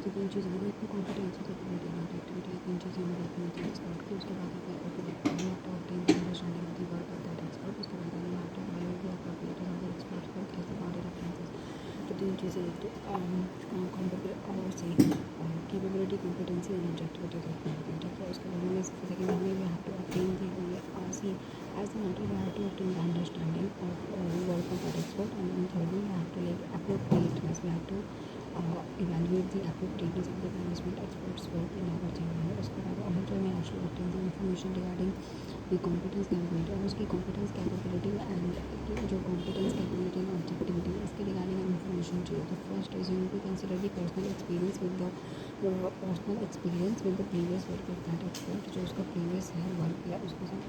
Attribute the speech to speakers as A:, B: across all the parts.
A: तो 3 चीज़ें हो गई अपनी कॉम्पिटेंसीज, एबिलिटी एंड एक्टिविटी। 3 चीज़ें हमें देखनी होती है एक्सपर्ट की। उसके बाद आता है ability, you have to obtain the understanding of the work of that expert. उसके बाद you have to evaluate the appropriateness of the expert work as the boundary references. तो 3 चीज़ें एक तो और see capability, competency and objectivity देखनी होती है, ठीक है। उसके बाद हमें सेकेंड हमें we have to obtain the see as the mentor we have to obtain the understanding of work of that expert. And then thirdly we have to like appropriateness, we have to evaluate the appropriateness of the management experts work in our channel. उसके बाद auditor may actually obtain the information regarding the competence capability और उसकी competence capability and जो competence capability and objectivity इसके regarding information चाहिए। तो first is you need to consider the personal experience with the previous work of that expert। जो उसका previous है work या उसके साथ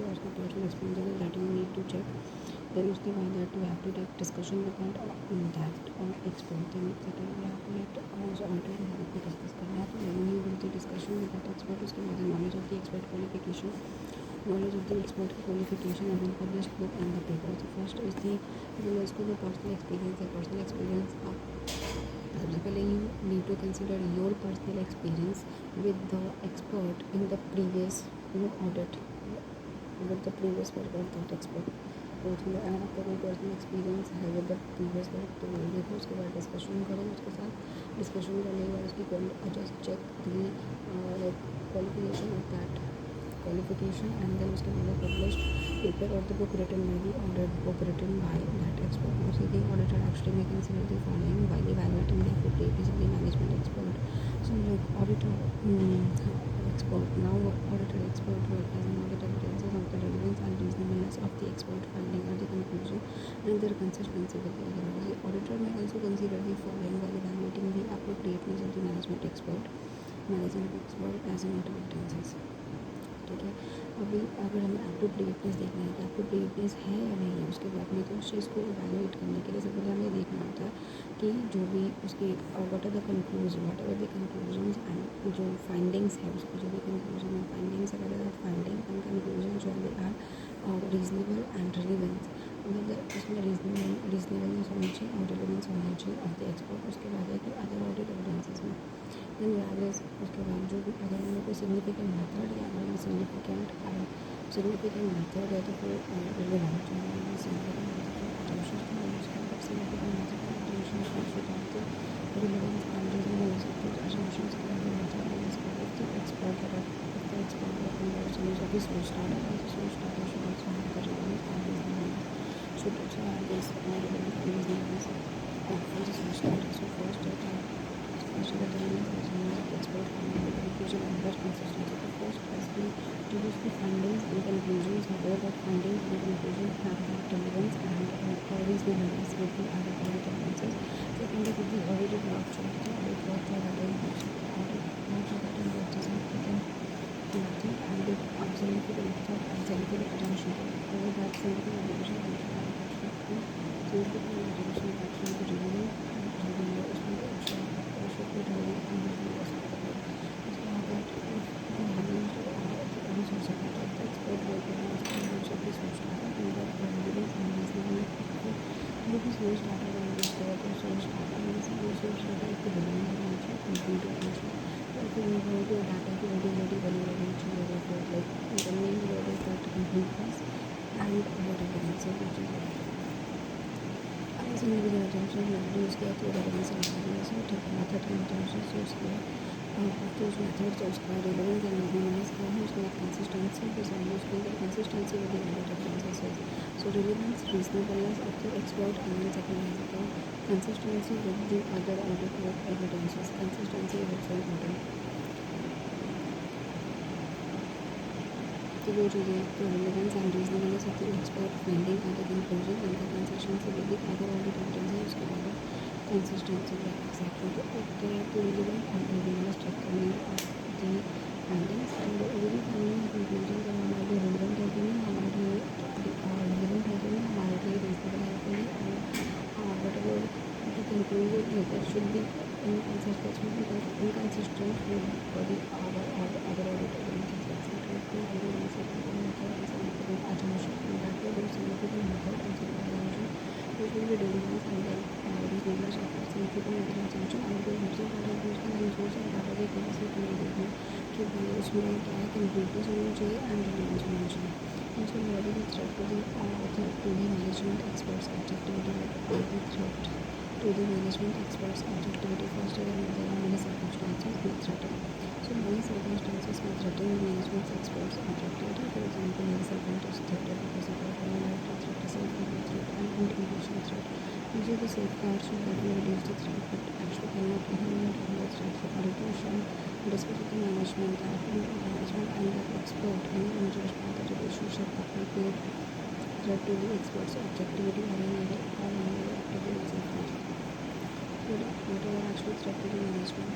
A: जो उसका personal experience है that you need to check। then उसके बाद that you have to take discussion with that expert। then second you have to let also auditor have to discuss करना है। तो when you do the discussion with that expert उसके बाद knowledge of the expert qualification and then published book and the paper। so first is the उसको जो personal experience है, personal experience सबसे पहले you need to consider your personal experience with the expert in the previous audit with the previous work of that expert। तो उसमें अगर आपका कोई पर्सनल एक्सपीरियंस है विद द प्रीवियस वर्क तो वो देखो। उसके बाद डिस्कशन करो उसके साथ। डिस्कशन करने के बाद उसकी just check the like qualification of that qualification and then उसके बाद published paper or the book written by the audit book written by that expert। Mostly the auditor actually may consider the following while evaluating the appropriateness of the management expert। so like auditor expert now auditor expert work as an audit evidences of the relevance and reasonableness of the expert finding or the conclusion and their consistency with the other। the auditor may also consider the following while evaluating the appropriateness of the management expert as an audit evidences। ठीक है। अभी अगर हमें appropriateness देखना है कि appropriateness है या नहीं है, उसके बाद में तो उस चीज़ को इवैल्यूएट करने के लिए सबसे पहले हमें देखना होता है कि जो भी उसकी what are the conclusions and जो फाइंडिंग्स है उसकी जो भी कंक्लूजन एंड फाइंडिंग्स है whether that finding and conclusion जो है आर रीजनेबल एंड रिलेवेंस। मतलब उसमें रीजनेबलनेस होनी चाहिए और रिलेवेंस होनी चाहिए ऑफ द एक्सपर्ट। उसके बाद है कि अदर ऑडिट एविडेंसेस में देन वैलिस। उसके बाद जो भी अगर उनमें कोई सिग्निफिकेंट मेथड या अगर सिग्निफिकेंट मेथड है तो फिर रिलेवेंट जो है सिग्निफिकेंट मेथड अटेंशन को यूज़ करें। बट सिग्निफिकेंट मेथड अटेंशन को without the relevance and reasonable assumptions can be made by the expert if the expert recommends use of the source data and the source data should also have the relevance and reasonableness should also have this relevance and reasonableness for the source data। so first the relevance and reasonableness of the expert finding the conclusion and their consistency। the first has been to use the findings and conclusions whether that findings and conclusions have that relevance and reasonableness with the other audit evidences। second is the audited work should the audit work that involves significant method and with significant method and significant attention whether that significant attention that should be reviewed उसमें should be relevant and reasonable। उसके बाद that if the knowledge any source of data the expert work use of the source data and the relevance and reasonableness जो भी source data का use करें तो source data में से वो सोर्स डाटा की रिलेवेंस होनी चाहिए, कंप्लीट होनी चाहिए। तो फिर ये है कि डाटा की वेटेबिलिटी बनी रहनी चाहिए और फिर like the main word is that completeness and what evidence है वो चीज़ ऐसे में अटेंशन यूज़ किया तो रेलेवेंस एंड ठीक है। मेथड एंड अटेंशन यूज़ किया तो उस मेथड से उसका रेलेवेंस एंड रिलेवेंस क्या है उसके बाद कंसिस्टेंसी के साथ यूज़ किया consistency with the other evidences. so relevance reasonableness of the expert and then second is the consistency with the other audit work evidences। consistency is also important। तो वो चीज़ें तो relevance and reasonableness of the expert finding and the conclusion and the consistency with the other audit evidences। उसके बाद consistency है exactly तो relevant and reasonableness check करने the findings and वो भी finding and conclusion का हमारे लिए relevant है कि नहीं, हमारे लिए relevant है कि नहीं, हमारे लिए reasonable है कि नहीं और whatever the conclusion is that should be inconsistent with the other audit evidences। थोड़ा सा अपने देखना कि भाई उसमें क्या है, कंप्यूटर्स होने चाहिए एंड रिलेवेंस होना चाहिए. Also, what is the threat to the management experts objectivity? What are the threat to the management experts objectivity? First, there are many circumstances may threaten. So many circumstances may threaten the management experts objectivity. For example, your servant is threatened because of a criminality threat, a self-harm threat, and intimidation threat. These are the safeguards that will reduce the threat, but actually cannot eliminate all the threats. So arbitration discuss with the management that management and the expert and judge by the relationship that will create threat to the expert's objectivity or any other activity safeguard. Whatever actually threat to the management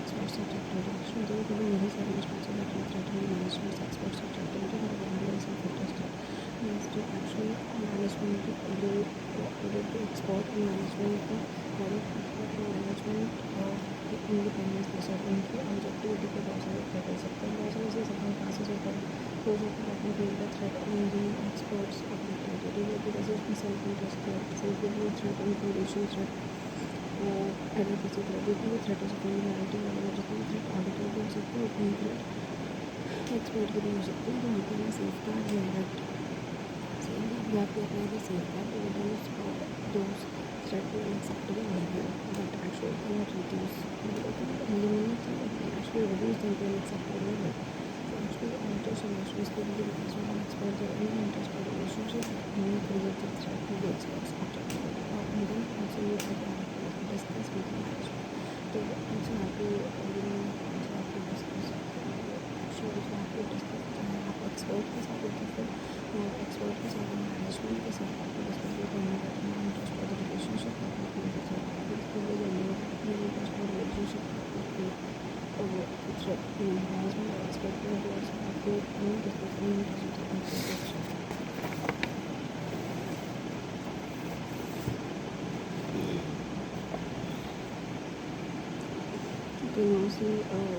A: expert's objectivity. Actually, there could be many circumstances that will threaten the management expert's objectivity. For example, some factors that means to actually management the expert and management management independence के साथ उनकी objectivity को बहुत सारे threat हो सकते हैं. बहुत सारे ऐसे सर्कमस्टेंसेस होता है हो सकता है अपने फील्ड का threat on the experts objectivity because उसमें self interest threat, self threat, information threat, advocacy threat, जितने भी थ्रेट हो सकते हैं, मॉरलिटी वगैरह जितने भी थ्रेट ऑडिटर भी हो सकते हैं उतने थ्रेट एक्सपर्ट के भी हो सकते हैं. तो वहाँ पर हमें सेफ गार्ड या that we have to apply the safeguard to reduce those threat to an acceptable level, but actually cannot reduce, it cannot eliminate them, it can actually reduce them to an acceptable level. So actually auditors and nationals could be because of an expert or any interest relationship may create the threat to the expert's objectivity, and then also you have to discuss with the management. So also have to also have to discuss actually also have to discuss expert के साथ expert के साथ management के साथ आपको discuss भी करना पड़ता है इंटरेस्ट फॉर द रिलेशनशिप आपको interest for relationship management expert को आपको डिस्कस करना है. Can now see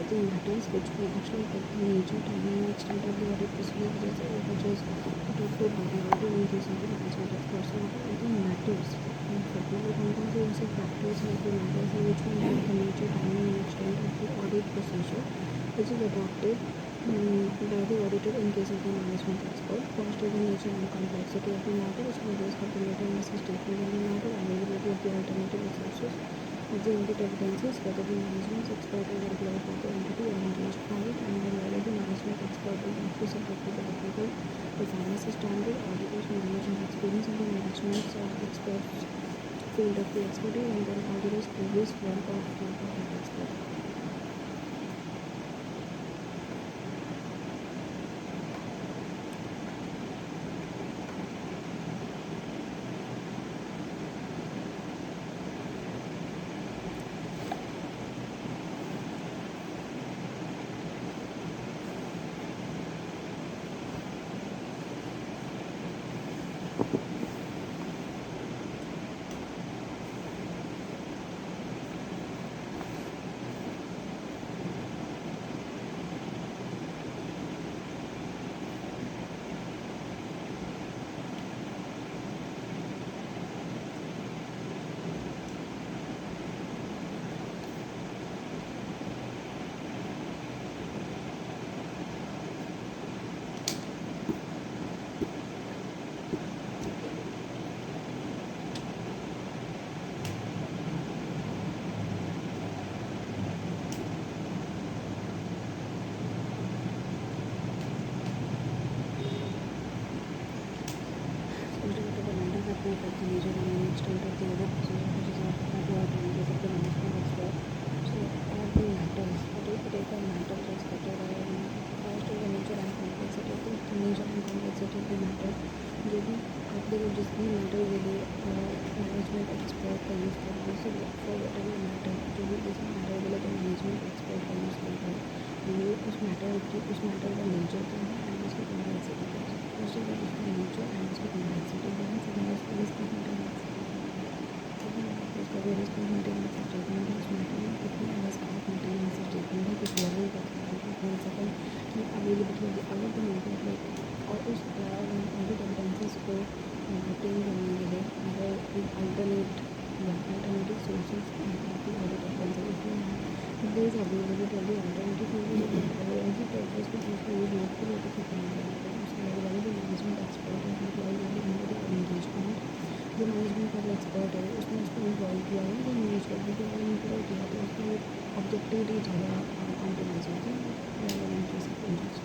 A: the matters which may actually affect the nature, timing, and extent of the audit procedure, which is approved by the auditor in case of the management experts. So, the matters, particular compounds are also factors like the matters which may affect the nature, timing, and extent of the audit procedure, which is adopted by the auditor in case of the management expert. First is the nature and complexity of the matter, which measures the relative statement in the matter, availability of the alternative resources of the input evidences, whether the management expert is employed by the entity or engaged by it, and then whether the management expert is actually subject to the technical performance standard, auditors management experience of the management experts field of the expertise, and then auditors previous work of that expert. Affect the nature and extent of the other procedure which is applied to in case of the management expert. So all the matters, take a matter respected first is the nature and complexity of the nature and complexity of the matter. जो भी आप लोग जिस भी matter के लिए management expert का use कर रहे हैं, फॉर वटेवर मैटर जो भी जिस मैटर के लिए तो मैनेजमेंट एक्सपर्ट का यूज़ कर रहे हैं वो उस मैटर का नेचर क्या है एंड उसकी कम्प्लेक्सिटी क्या है. फर्स्ट ऑफ ऑल उसका नेचर एंड उसकी कम्प्लेक्सिटी क्या है. सेकंड उसका रिस्क मेंटेनेंस, उसका भी रिस्क मेंटेनेंस स्टेटमेंट है उस मैटर में कितने रिस्क ऑफ मेंटेनेंस स्टेटमेंट है किस लेवल का है. सेकंड की availability of the other the matter like और उस ऑडिट एविडेंसेस को ऑब्टेन करने के लिए अगर alternative sources of the audit evidences, if is availability of the alternative sources of energy purpose to people use multiple notifications. उसके बाद वाले जो management expert है employee वाले उनको engagement जो management वाला expert है उसने उसको involve किया है तो engage कर दिया तो involve किया तो उसका objectivity ज़्यादा compromise होती है rather than just interest.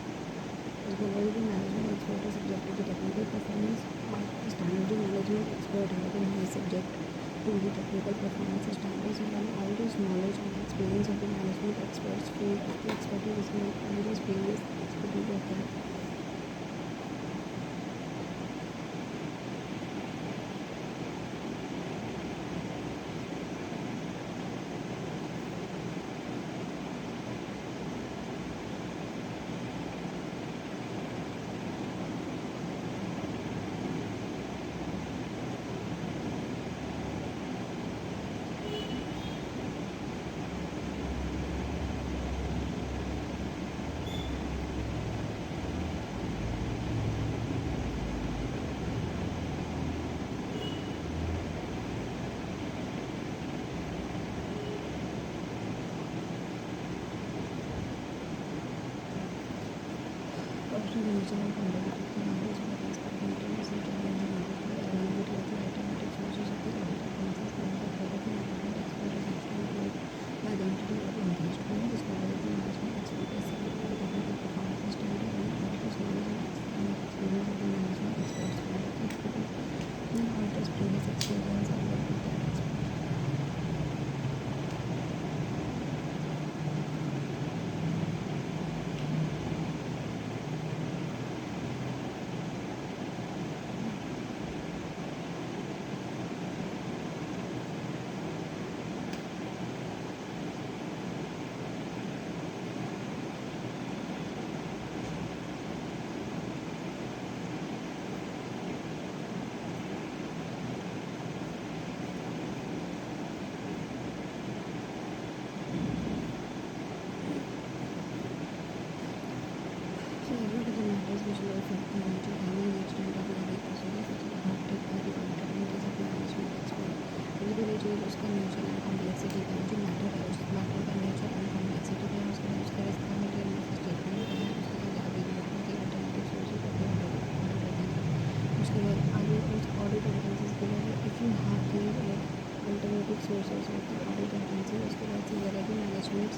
A: उसके बाद जो management expert है subject to the technical performance standard जो management expert है तो है subject to the technical performance standards and all this knowledge and experience of the management experts to the expertise is not always previous expertise of that. After the original contributed to knowledge by the continuous intervention of the availability of the alternative sources of the consequences and the product management expert is actually employed by the entity of engaged when this knowledge the management expert is subject to the technical performance standard and alters knowledge and experience of the management experts for the expertise then alters previous experience of the expert. So what are the matters which will affect the nature and the extent of the other procedures which are adopted by the activities of the management expert. Basically जो उसका nature and complexity का जो matter है उस matter का nature and complexity का उसके बाद उसका रिस्पॉन्सिबिलिटी एंड उसका स्टेटमेंट का है उसके बाद availability of the alternative sources of the audit agency उसके बाद आगे उस ऑडिट एजेंसीज के बाद if you have the alternative sources of the audit agency उसके बाद से ज़्यादा भी management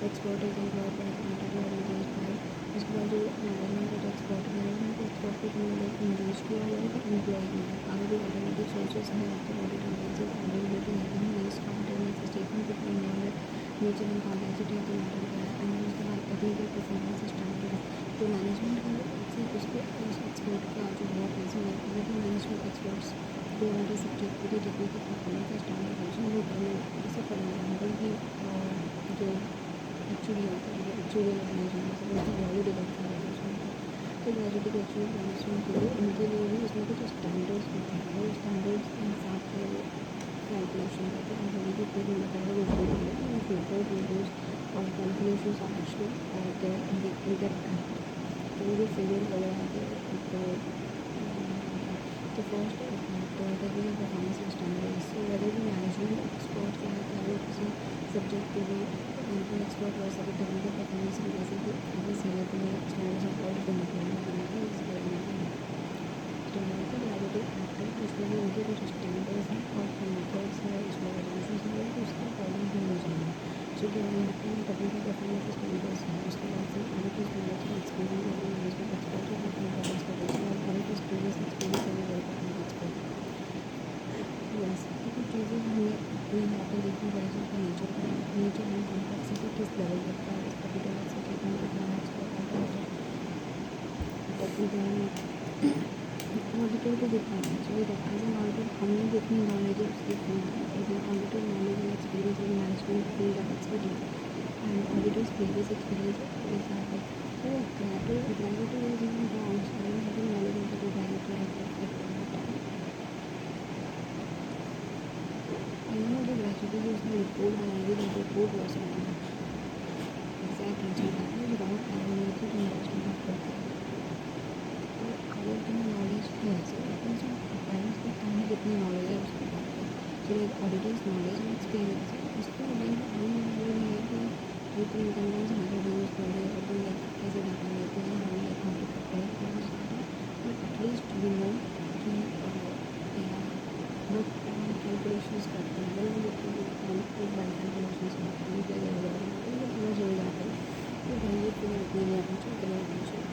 A: expert is employed by the entity और एंगेज बाय उसके बाद जो मैनेजमेंट एक्सपर्ट को तुमने इंगेज किया हुआ है तो एम्प्लॉय में आगे भी ऑल्टरनेटिव सोर्सेज हैं आपके ऑडिट एजेंसी अवेलेबिलिटी है इन नीड्स कॉम्पिटेंस स्टेटमेंट कितनी knowledge nature and complexity of the matter का है एंड उसके बाद टेक्निकल परफॉर्मेंस स्टैंडर्ड तो मैनेजमेंट का उसके उस एक्सपर्ट का जो वर्क है इसमें अगर तो management experts they are the subject to the technical performance standard also वो करने जैसे फॉर एग्जाम्पल की जो एक्चुअली होता है एक्चुअली मैनेजमेंट से उसकी वैल्यू डिपेंड कर रही है उसमें तो ग्रेजुएट एक्चुअली मैनेजमेंट के लिए उनके लिए भी उसमें कुछ स्टैंडर्ड्स होते हैं वो स्टैंडर्ड्स के हिसाब से वो कैलकुलेशन करते हैं हमारी भी पूरी मतलब वो रिपोर्ट वीडियोज और calculation are actually there in the act तो वो जो फिगर वगैरह आते हैं तो first technical performance standards so whether the management experts हैं चाहे किसी सब्जेक्ट के लिए एक्सपर्ट हो सके टेक्निकल परफॉर्मेंस की वजह से कि आगे सीनियर को स्टैंडर्ड्स ऑफ ऑडिट को निकालना बनाना इस बारे में स्टैंडर्ड का ग्रेजुएट एक्ट है उसके लिए उनके कुछ स्टैंडर्ड्स हैं और मेथड्स है उसमें रेजोल्यूशन है तो उसके अकॉर्डिंग होना चाहिए सो जो टेक्निकल परफॉर्मेंस स्टैंडर्ड्स हैं उसके बाद से आगे कुछ नॉलेज का एक्सपीरियंस और मैनेजमेंट एक्सपर्ट है परफॉर्मेंस का देखिए और आगे कुछ प्रीवियस एक्सपीरियंस है परफॉर्मेंस एक्सपर्ट यस ये कुछ चीज़ें हमें अपने यहाँ पर देखनी पड़ेगी उसका नेचर एंड कॉम्प्लेक्सिटी किस लेवल तक का है इसका डिटेल्स कितना कितना है उसका ऑडिटर को दिखाना चाहिए दैट एज एन ऑडिटर हमने जितनी नॉलेज है उसकी as an auditor knowledge and experience in management field of expertise and auditors previous experience example तो graduate is in the outside having knowledge of the graduate जो graduate है उसने report बनाएगी तो रिपोर्ट वॉज एग्जैक्ट आंसर आता है without having to investment करते हैं तो अगर तुम्हें नॉलेज है जो पेरेंट्स को तुम्हें कितनी नॉलेज है उसकी बात है तो like auditors knowledge and experience है उसको लाइक हम वो नहीं है कि तुम कंटेंट्स हंड्रेड यूज़ कर रहे हो और तुम लाइक कैसे डाटा लेते हो हम like how to prepare but at least you know कि बट कैलकुलेशंस करते हैं हम एक बार कैलकुलेशंस करते हैं क्या ज़्यादा समझ नहीं जाता है तो भाई ये फिर इतनी नहीं आना चाहिए इतना आना चाहिए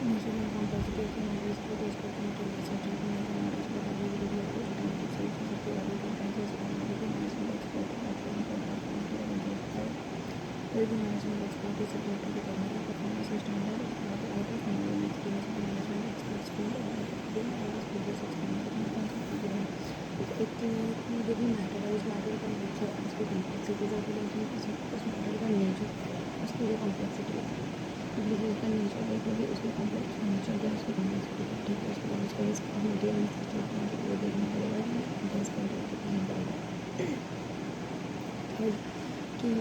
A: Measuring complexity of numbers with respect to certain numbers, but availability of alternative solutions of the other comprises primarily management expert platform for documentary identified. Where the management expert is subject to the technical performance standard, but the out of knowledge and experience of the management experts field और then always previous experience में concept की है. एक जो भी matter है उस matter का नेचर उसकी कॉम्प्लेक्सिटीज ऑफ उस मैटर का नेचर उसकी जो कॉम्प्लेक्सिटी है बिजनेस का नेचर देखोगे उसमें कॉम्प्लेक्स नेचर क्या उसकी कॉम्प्लेक्सिटी ठीक है उसके बाद उसका रिस्क मटेरियल वो देखना पड़ेगा कि इंटेंस कंट्रोल कितना इम्पोर्टेंट है कि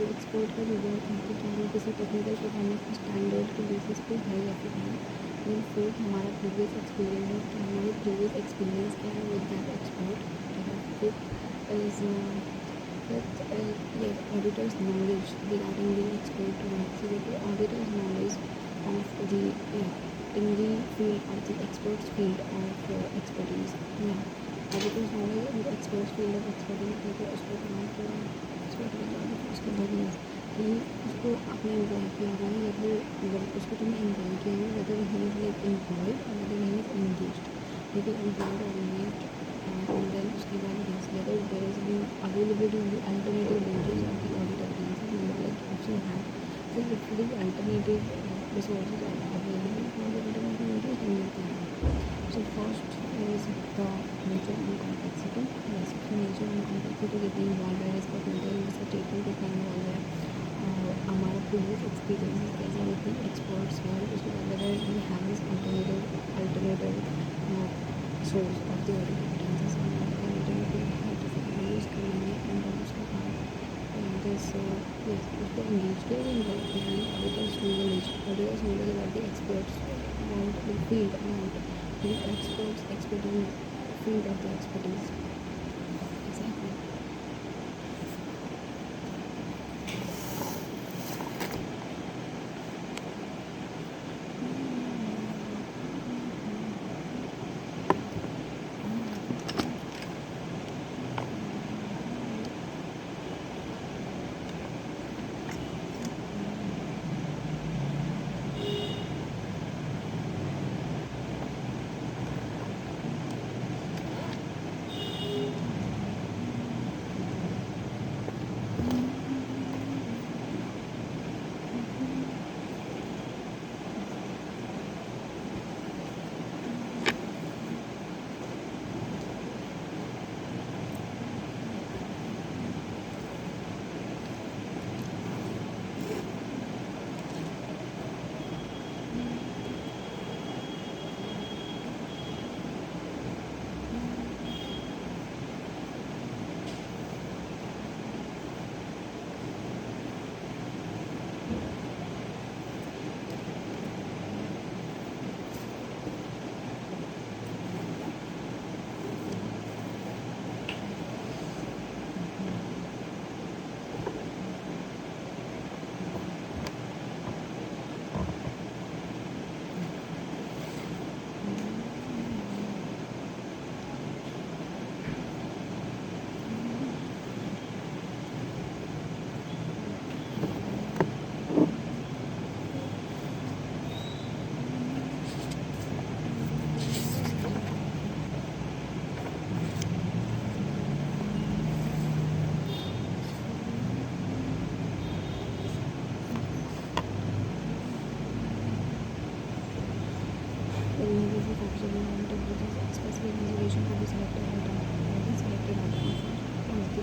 A: जो एक्सपोर्ट का जो वर्क है कि क्या वो किसी टेक्निकल परफॉर्मेंस स्टैंडर्ड के बेसिस पे है या फिर नहीं देन फोर्थ हमारा प्रीवियस एक्सपीरियंस है कि हमारे प्रीवियस एक्सपीरियंस क्या है with that export fifth is yes, auditor's knowledge regarding the export work. So the auditor's knowledge of the in the field of the expert's field of expertise. Yeah, auditor's knowledge in the expert's field of expertise. देखो उसको कमाल के expert के बाद उसके बाद कि उसको आपने एम्प्लॉय किया हुआ है या फिर मतलब उसको तुमने एम्प्लॉय किया है weather he is like employed और वेदर ही इज एंगेज्ड ठीक है एम्प्लॉयड और एंगेज्ड and then उसके बाद yes whether there is the availability of the alternative ranges of the audit appliances we would like to also have so if the alternative resources are available for the alternative ranges then we can have so first is the nature and complexity yes so nature and complexity कितनी involved है इसका content इसका statement कितना involved है हमारा previous experiences कैसा होती है experts है उसके बाद whether we have this alternative source of the audit appliances yes, उसको engage किया भी involve किया है auditors knowledge about the experts about the field about the expertise field of the expertise exactly.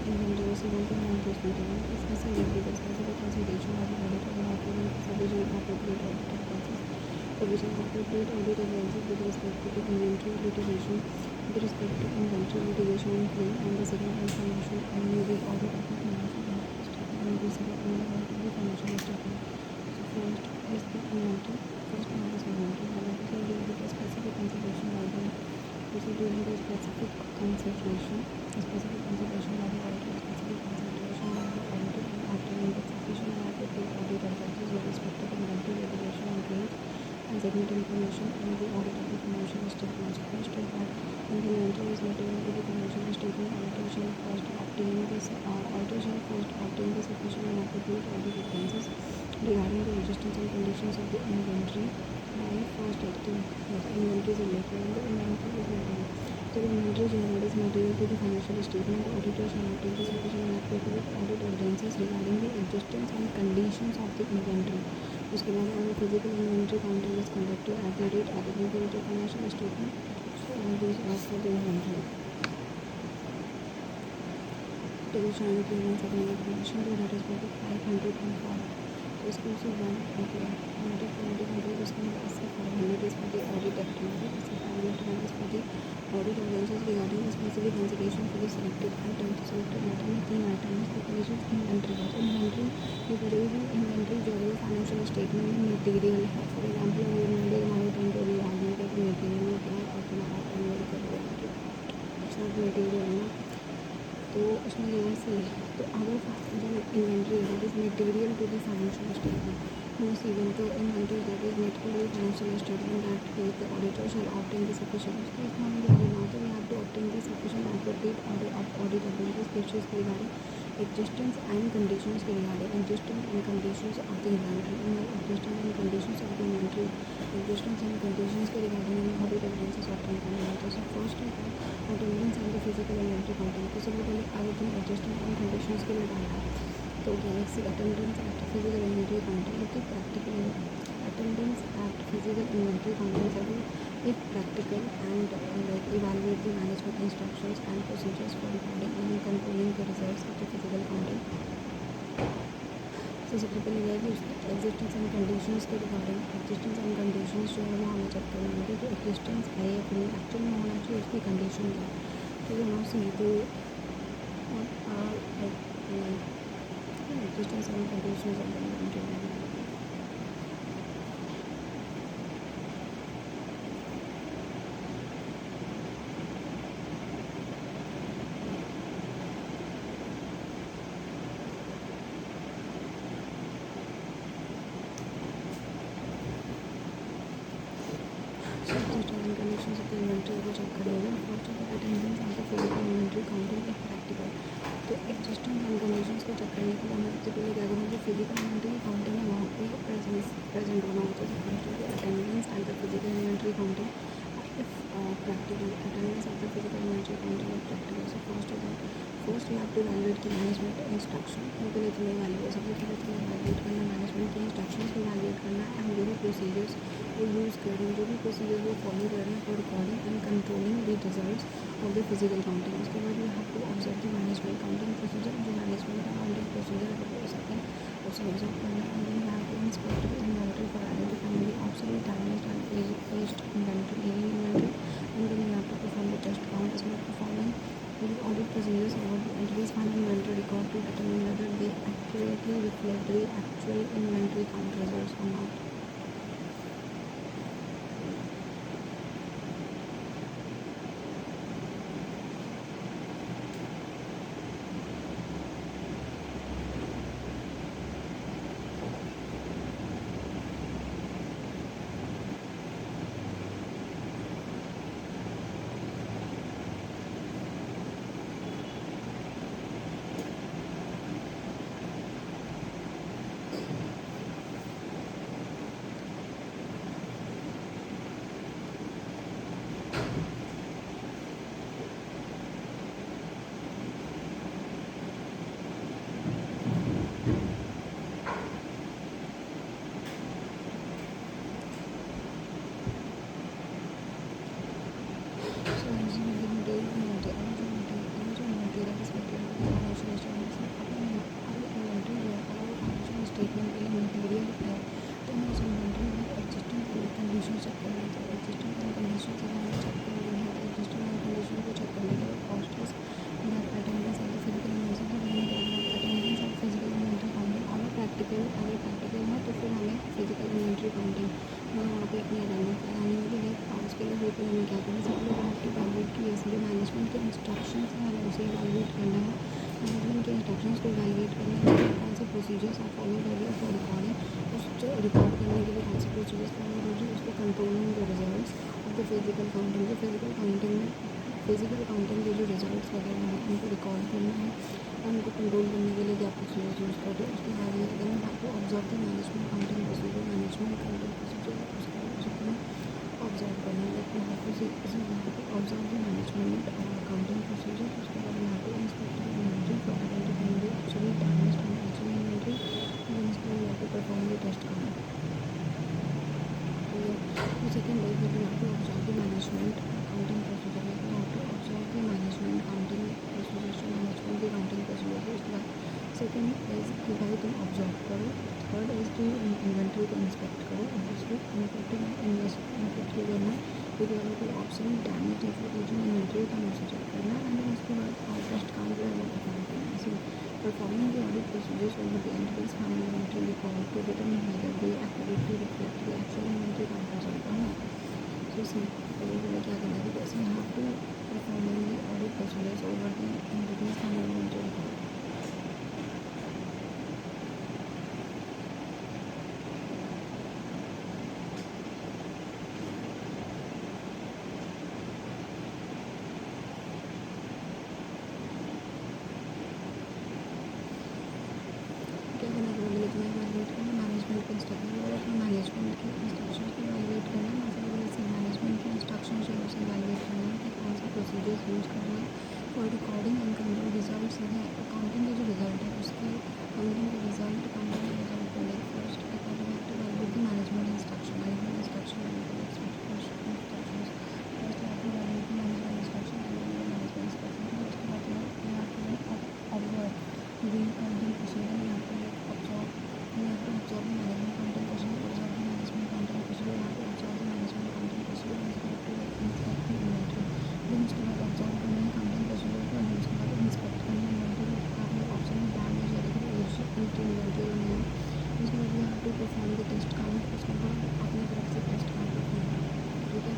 A: inventory receivable and non-personal specifically the specific consideration of the auditor and operating provision appropriate auditor process provision appropriate audit advances with respect to the inventory litigation with respect to inventory litigation and claim and the second information on the audit of the financial statement and the second on the audit of the financial statement. So first is the inventory. First one is inventory. However, deal with a specific consideration by the dealing with specific consideration, a specific consideration by the auditor, specific consideration by the auditor and obtaining the sufficient and appropriate audit advances with respect to the inventory litigation and claims and segment information on the audit of the financial statements. First is that when the inventory is material to the financial statement, auditor shall first obtain the sufficient and appropriate audit advances regarding the existence and conditions of the inventory by first acting the inventory is related and the inventory is material. So the inventory general is material to the financial statement. The auditor shall obtain the sufficient and appropriate audit advances regarding the existence and conditions of the inventory. उसके बाद अगर physical inventory counting is conducted at the rate applicable to financial statement so all these are for the inventory division and clearance of information to that is for the 500.5 तो इसको उसी one okay audit control उसके बाद इससे 500 is for the audit activity इससे 500 is for the audit evidences regarding the specific consideration for the selected item तो selected item में 3 item है प्रोविजन इन्वेंट्री है इन्वेंट्री ये करेगी इन्वेंट्री जो है फाइनेंशियल स्टेटमेंट में मटेरियल है फॉर एग्जांपल अगर इन्वेंट्री हमारे टाइम पे भी आ गया कि मटेरियल में क्या है और तुम्हारा कन्वर्ट कर दिया अच्छा मटेरियल है ना तो उसमें यहाँ से तो अगर जब inventory that is material to the financial statement most even the inventory that is not to the financial statement that the auditor shall obtain the sufficient. So now we have to obtain the sufficient appropriate audit advances which is regarding existence and conditions regarding existence and conditions of the inventory existence and conditions of the inventory existence and conditions के regarding audit advances obtain करने होते हैं. So first है attendance and the physical inventory counting. तो सबसे पहले अगर तुम existence and conditions के लिए डाला तो Galaxy attendance eight physical inventory counting it practical attendance eight physical inventory counting survey it practical and like evaluate the management instructions and procedures for recording and controlling the results of the physical counting. तो सबसे पहले यह है कि उसके existence and conditions के regarding existence and conditions जो है वो हमें चेक करना होगा कि एग्जिस्टेंस है या फिर एक्चुअल में होना चाहिए उसकी कंडीशन क्या है. तो यू नो सी तो existence and conditions of the inventory. So existence and conditions of the inventory को चेक करेंगे. First of all, attendance and the physical inventory counting is practical. तो एग्जिस्टिंग एंड कंडीशंस को check करने के लिए हमें सबसे पहले क्या करना है फिजिकल इन्वेंट्री काउंटिंग है वहाँ पे प्रेजेंट होना होता है. First of attendance and the physical inventory counting if practical attendance of the physical inventory counting if practical. So first you have to evaluate the management instruction. उनके लिए तुम्हें evaluate सबसे पहले तुम्हें इवैल्यूएट करना मैनेजमेंट के इंस्ट्रक्शंस को evaluate करना एंड जो भी प्रोसीजर्स वो यूज़ कर रहे हैं जो भी प्रोसीजर्स वो फॉलो कर रहे हैं for recording and controlling the results of the physical counting. उसके बाद you have to observe the management counting procedure जो मैनेजमेंट का काउंटिंग प्रोसीजर अगर हो सके उसे ऑब्जर्व करना and then you have to inspect the inventory for identifying the obsolete damaged and aged inventory and then you have to perform the test count as well performing the audit procedures over the entity's final inventory record to determine whether they accurately reflect the actual inventory count results or not. Statement के लिए मुझे बढ़िया लिखा है, तो मैं उस inventory में एग्जिस्टिंग कंडीशन चेक कर रही थी। एग्जिस्टिंग कंडीशन अगर हमें चेक कर रही है तो एग्जिस्टिंग कंडीशन को चेक करने के लिए cost is that attendance at the physical inventory को ढूंढने के बाद attendance eight physical inventory counting अगर प्रैक्टिकल है तो फिर हमें फिजिकल इन्वेंट्री काउंटिंग वहाँ पे अपनी अटेंडेंस लगानी होगी। लाइक उसके लिए फिर हमें क्या करना है, सबसे पहले हैव टू वैलिडेट की इसलिए मैनेजमेंट के इंस्ट्रक्शंस हैं हमें उसे वैलिडेट करना है। मैनेजमेंट के इंस्ट्रक्शंस को वैलिडेट करने के लिए कौन से प्रोसीजर्स आप फॉलो कर रहे हो फॉर रिकॉर्डिंग, उस रिकॉर्ड करने के लिए कौन से प्रोसीजर्स फॉलो कर रहे हो, उसको controlling the results of the physical counting, जो फिजिकल काउंटिंग में फिजिकल काउंटिंग के जो रिजल्ट्स वगैरह हैं उनको रिकॉर्ड करना है और उनको कंट्रोल करने के लिए क्या प्रोसीजर्स यूज़ कर रहे हो। उसके बाद ये देन आपको observe the management counting procedure, management counting procedure उसको ऑब्जर्व करना है। लाइक यहाँ पे observe the management counting procedure. उसके बाद यहाँ पे inspect the inventory for identifying the actually damaged and actually inventory, then उसके बाद यहाँ पे परफॉर्म द टेस्ट काउंट। तो second is that you have to observe the management accounting procedure, like you have to observe the management accounting procedures to management the accounting procedures। उसके बाद second is कि भाई तुम observe करो। Third is कि inventory को inspect करो। Obviously inspect के करना फिर अगर कोई ऑप्शन डैमेज है फिर जो इन्वेंट्री का उसे चेक करना एंड उसके बाद टेस्ट काउंट जो है वो परफॉर्म करना है। सो performing the audit procedures over the entities final inventory record to determine whether they accurately reflect the actual inventory count result or not। So see, पहले क्या करना है, because you have to performing the audit procedures over the entities final inventory record। क्या करना है, पहले तुम्हें validate करना मैनेजमेंट के इंस्ट्रक्शन और अपने मैनेजमेंट के इंस्ट्रक्शन को वैलिडेट करना है। मतलब अगर ऐसे मैनेजमेंट के इंस्ट्रक्शन जो है उसे वैलिडेट करना है कि कौन से प्रोसीजर्स यूज़ कर रहे हैं for recording and control results है अकाउंटिंग के जो रिजल्ट है उसके काउंटिंग के रिजल्ट को like first according to validate the management instruction first have to validate the management instruction and management instruction. उसके बाद observe the accounting procedure, you have to observe the management accounting procedure, observe the management accounting procedure, you have to observe the management accounting procedure, and you have to inspect the inventory, then उसके बाद observe करना है accounting procedure को, and उसके बाद inspect करना है inventory को। आपने ऑप्शन में डैमेज है लेकिन इन्वेंट्री नहीं है, उसके बाद you have to perform the test count, उसके बाद अपनी तरफ से टेस्ट काउंट परफॉर्म करना है, ठीक है।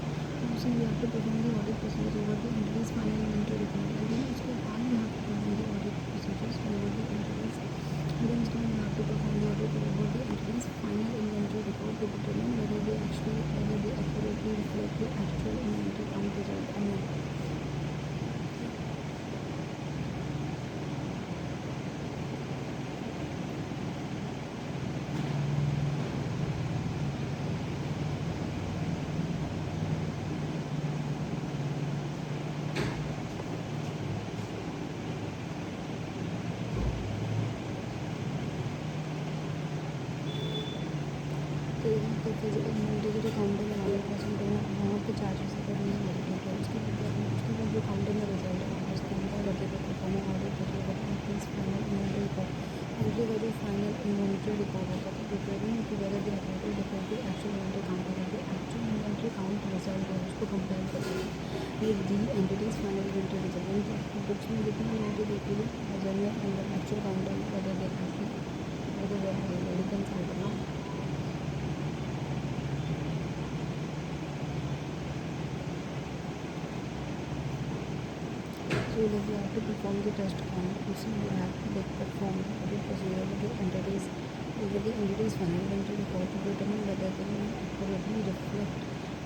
A: So you have to perform the audit procedures over the entities final inventory report, and then उसके बाद you have to perform the audit procedures over the entities, and then you have to perform the audit over the entities final inventory report to determine whether they accurately reflect the actual inventory count result or not। तो यहाँ पर physical inventory की जो counting है hundred percent करना वहाँ पे charges करनी है ऑडिटिंग के। उसके बाद जो काउंटिंग का रिजल्ट है उसके अंदर लगे तो performing audit procedure increase final inventory record, दूसरे का जो फाइनल इन्वेंट्री रिकॉर्ड होता है प्रिपेयरिंग कि whether the activity different the actual inventory count करके एक्चुअल इन्वेंट्री काउंट रिजल्ट है उसको कंपेयर करेंगे with the entities final inventory result. यानी कि आपकी बुक्स में जितनी इन्वेंट्री देखी है जनरल अंदर एक्चुअल काउंट है वेदर दे रिकनसाइल करना। So you have to perform the test count. So you have to perform the procedure with the entities final inventory report to determine whether they accurately reflect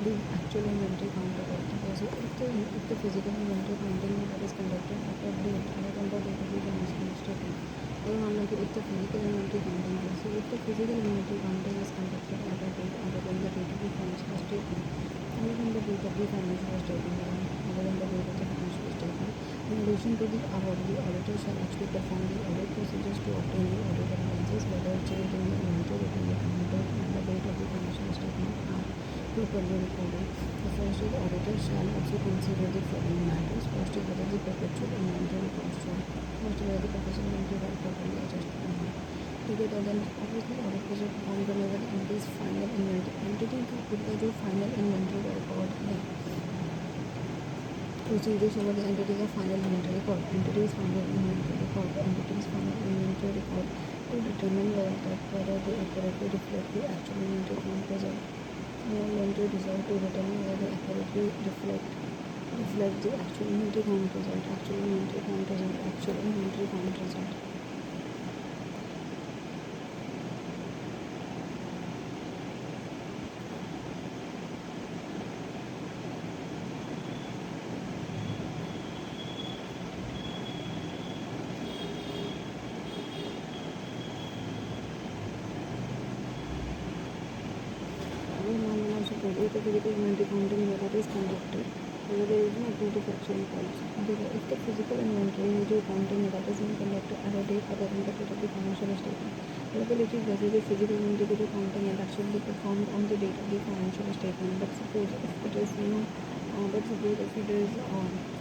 A: the actual inventory count of it. So if the physical inventory counting that is conducted after date and under date of the financial statement, or if the physical inventory counting is, so if the physical inventory counting is conducted at a date other than the date of the financial statement, other than the date of the financial statement, other than the date of the financial statement, in addition to the above, the auditor shall actually perform the audit procedures to obtain the audit evidences whether change in the inventory between the account date and the date of the financial statement are properly recorded. The first is the auditor shall also consider the following matters. First is whether the perpetual inventory records shown. First, whether the perpetual inventory are properly adjusted or not. ठीक है, तो then obviously audit procedure performed whenever the entity's final inventory entity का खुद का जो final inventory का record है, procedures over the entity का final inventory record, entity's final inventory record, entity's final inventory record to determine whether they accurately reflect the actual inventory count result. Inventory reserve to determine whether they accurately reflect the actual inventory count result, actual inventory count result, actual inventory count result. If the physical inventory counting method is conducted, whether there is no activity fraction calls. If the physical inventory जो counting method is being conducted at a date other than the date of the financial statement, liability जैसे कि physical inventory की जो counting है that should be performed on the date of the financial statement. But suppose if it is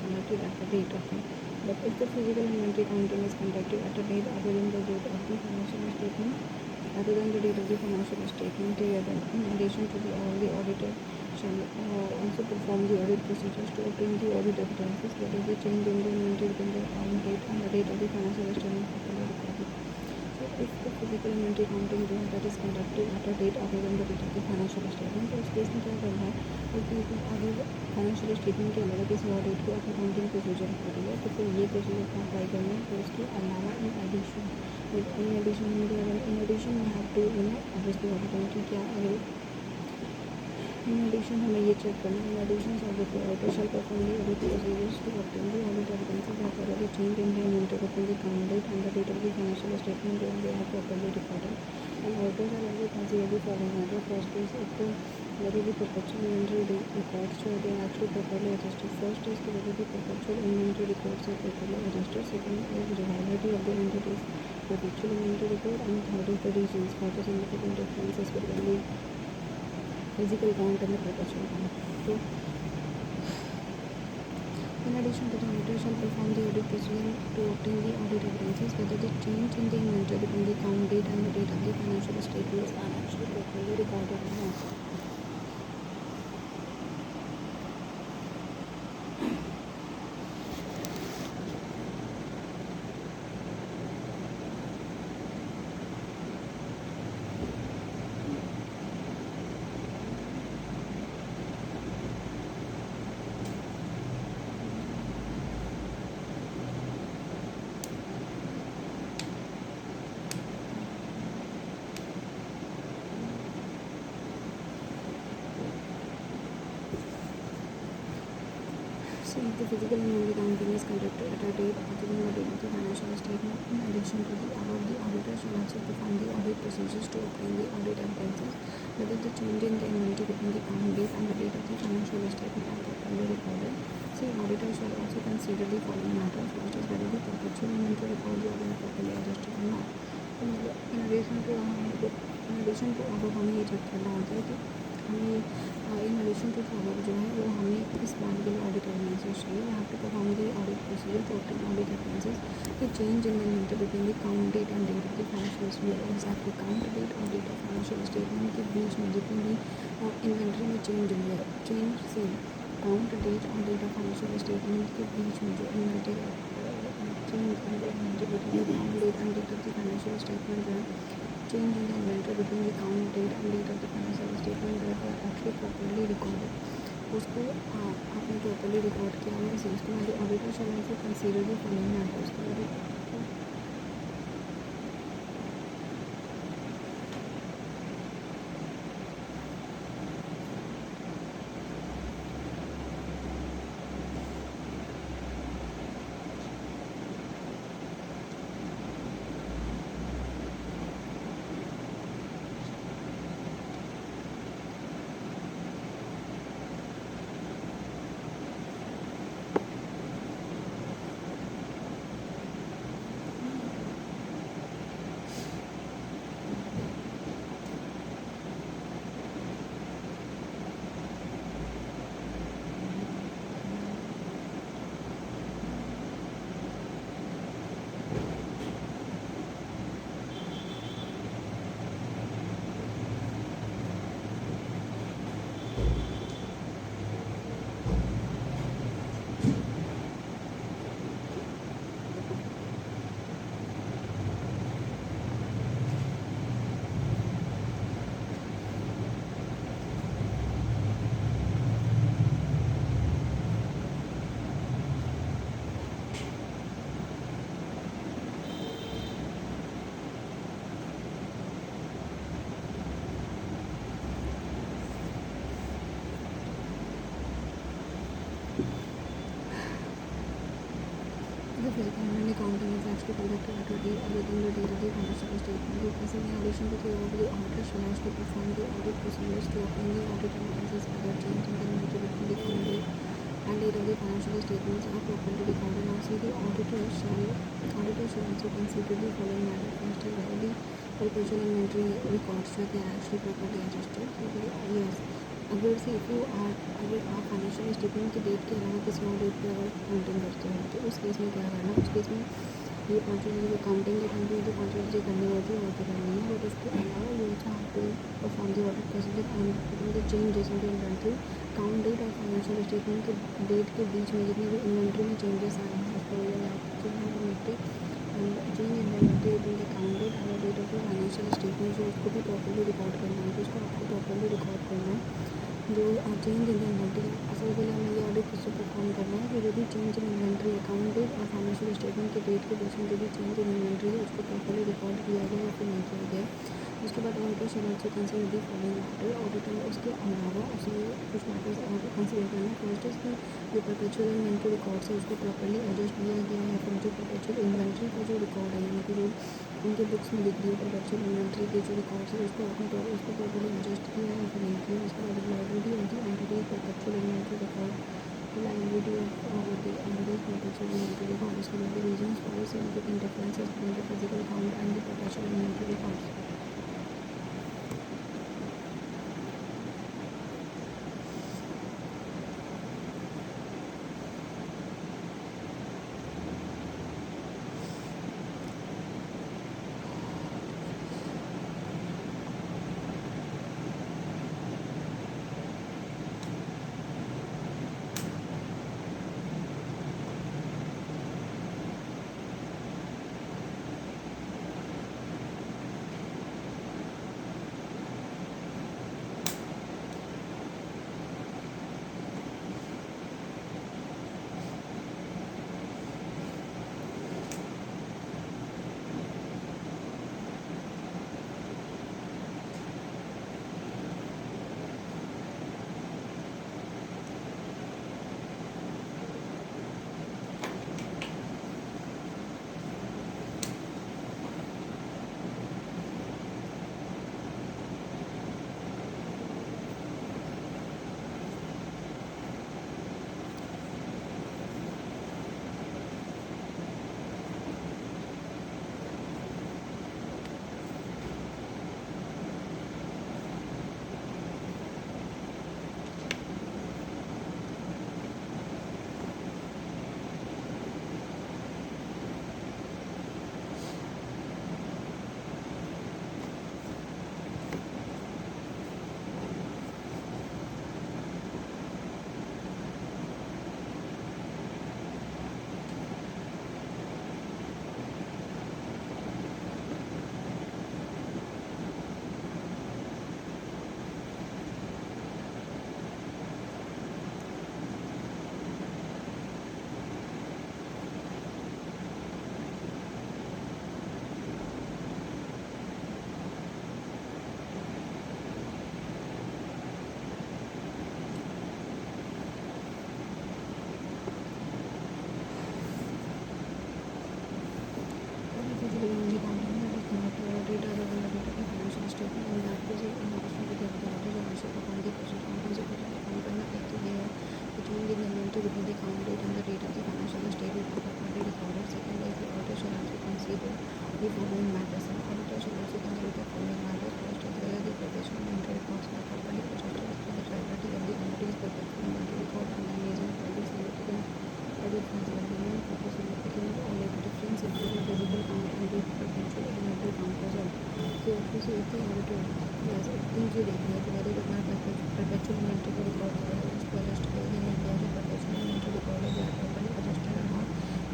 A: conducted at a date, okay. But if the physical inventory counting is conducted at a date other than the date of the financial statement, other than the date of the financial statement, then in addition to all the auditor shall also perform the audit procedures to obtain the audit evidences, that is the change in the inventory between the account date and the date of the financial statement properly recorded. So if the physical inventory counting that is conducted at a date other than the date of the financial statement, तो इस case में क्या करना है, क्योंकि अगर financial statement के अलावा किसी और डेट को आपको काउंटिंग प्रोसीजर कर रही है, तो फिर ये प्रोसीजर को अप्लाई करना है। तो उसके अलावा in addition in addition we have to obviously auditing क्या अगर इन एडिशन हमें ये चेक करना है, in addition auditor shall perform the audit procedures to obtain the audit evidences that are the change in the inventory between the count date and the date of the financial statement when they are properly recorded. And auditor shall also consider the following matter. First is if whether the perpetual inventory records so they are actually properly adjusted. First is whether the perpetual inventory records are properly adjusted. Second is reliability of the entity's perpetual inventory record, and third is the reasons for the significant differences between the physical count and the perpetual count. So, in addition to the auditor shall perform the audit procedure to obtain the audit evidences whether the change in the inventory between the count date and the date of the financial statements are actually properly recorded or not. So if the physical inventory counting is conducted at a date other than the date of the financial statement, in addition to the above, the auditor shall also perform the audit procedures to obtain the audit evidences whether the change in the inventory between the count date and the date of the financial statement are properly recorded. So auditor shall also consider the following matters. First is whether the perpetual inventory records are being properly adjusted or not. तो मतलब in addition to above हमें ये check करना होता है कि हमें in addition to follow up जो है वो हमें इस बात के लिए ऑडिट एविडेंसेस चाहिए। We have to perform the audit procedure to obtain audit evidences the change in the inventory between the count date and date of the financial statement, exactly count date और date of financial statement के बीच में जितनी भी inventory में change हुई है, change से काउंट डेट और डेट ऑफ फाइनेंशियल स्टेटमेंट के बीच में जो inventory change in the inventory between the count date and date of the financial statement जो है, change in the inventory between the count date and date of the financial statement that are actually properly recorded. उसको आपने properly record किया हुआ है, उसके बाद auditor shall also consider the following matters. physical and accounting is actually conducted at a date other than the date of the financial statement. The person in addition to the order, the auditor shall have to perform the audit procedures to obtain the audit analysis whether change in the inventory between the count date and date of the financial statements are properly recorded. Now see, the auditor should also consider the following matter. First is whether the perpetual inventory records that they are actually properly adjusted. So the yes, अगर से अगर आप financial statement के date के अलावा किसी और date पे अगर काउंटिंग करते हो तो उस केस में क्या करना, उस केस में ये पाँचों चीज़ें जो काउंटिंग के टाइम पे जो पाँचों चीज़ें करनी होती है वो तो करनी है, बट उसके अलावा you also have to perform the audit procedure and the changes in the inventory count date और फाइनेंशियल स्टेटमेंट के डेट के बीच में जितनी भी इन्वेंट्री में चेंजेस आए हैं उसको change in the inventory between the count date और date of the financial statement जो उसको भी प्रॉपर्ली रिकॉर्ड करना है, तो उसको आपको प्रॉपर्ली रिकॉर्ड करना है। जो चेंज इन इन्वेंट्री सबसे पहले हमें ये ऑडिट किससे परफॉर्म करना है कि जो भी change in inventory account date और फाइनेंशियल स्टेटमेंट के डेट के बीच में जो भी चेंज इन इन्वेंट्री है उसको प्रॉपर्ली रिकॉर्ड किया गया या फिर नहीं किया गया। उसके बाद auditor should also consider the following matter. Auditor उसके अलावा उसमें कुछ मैटर्स और कंसिडर करना है। फर्स्ट इज कि जो परपेचुअल इन्वेंट्री रिकॉर्ड्स है उसको प्रॉपर्ली एडजस्ट किया गया है, फिर जो परपेचुअल इन्वेंट्री का जो रिकॉर्ड है यानी कि जो उनके बुक्स में लिख दिया परपेचुअल इन्वेंट्री के जो रिकॉर्ड्स है उसको प्रॉपर्ली एडजस्ट किया है फिर नहीं किया। उसके बाद liability of the entity perpetual inventory record liability of the entity perpetual inventory record. उसके बाद reasons for significant differences between the physical count and the perpetual inventory records.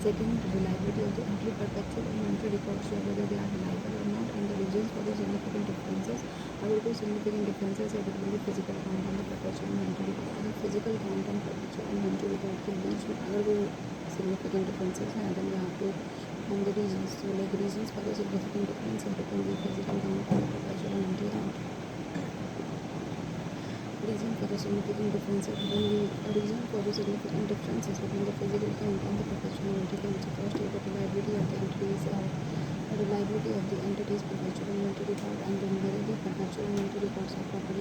A: Second, reliability of the entry perpetual inventory records show whether they are reliable or not, and the reasons for the significant differences. अगर कोई significant differences है between the physical count and the perpetual inventory record, अगर physical count and perpetual inventory record के बीच में अगर कोई significant differences हैं, then you have to find the reasons. So like reasons for the significant differences between the physical count and the perpetual inventory count. Reason for the significant differences between the physical count and the perpetual inventory count. So first is the reliability of the entity's perpetual inventory record, and then whether the perpetual inventory records are properly